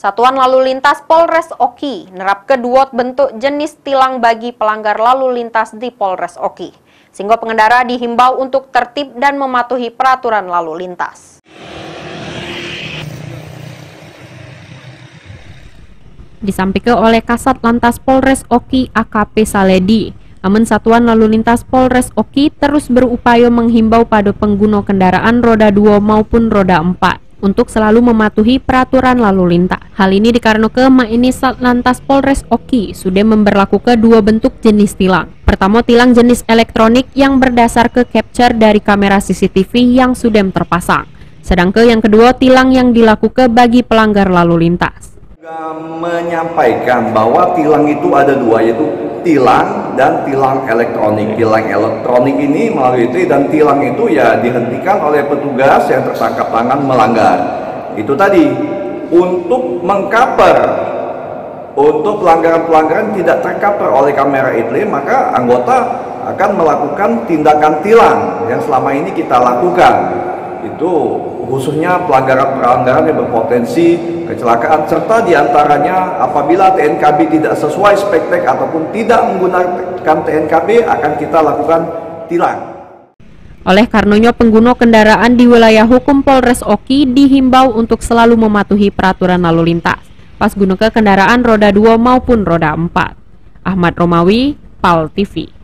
Satuan Lalu Lintas Polres Oki nerap kedua bentuk jenis tilang bagi pelanggar lalu lintas di Polres Oki. Sehingga pengendara dihimbau untuk tertib dan mematuhi peraturan lalu lintas. Disampaikan oleh Kasat Lantas Polres Oki AKP Saledi, namun Satuan Lalu Lintas Polres Oki terus berupaya menghimbau pada pengguna kendaraan roda 2 maupun roda 4 untuk selalu mematuhi peraturan lalu lintas. Hal ini dikarenakan maini Satlantas Polres Oki sudah memberlakukan dua bentuk jenis tilang. Pertama, tilang jenis elektronik yang berdasar ke capture dari kamera CCTV yang sudah terpasang. Sedangkan yang kedua, tilang yang dilakukan bagi pelanggar lalu lintas. Menyampaikan bahwa tilang itu ada dua, yaitu tilang dan tilang elektronik. Tilang elektronik ini melalui itu, dan tilang itu ya dihentikan oleh petugas yang tertangkap tangan melanggar. Itu tadi untuk mengcover, untuk pelanggaran-pelanggaran tidak tercover oleh kamera itu, maka anggota akan melakukan tindakan tilang yang selama ini kita lakukan. Itu khususnya pelanggaran-pelanggaran yang berpotensi kecelakaan, serta diantaranya apabila TNKB tidak sesuai spektek ataupun tidak menggunakan TNKB akan kita lakukan tilang. Oleh karenanya pengguna kendaraan di wilayah hukum Polres Oki dihimbau untuk selalu mematuhi peraturan lalu lintas pas gunakan kendaraan roda 2 maupun roda 4. Ahmad Romawi, PAL TV.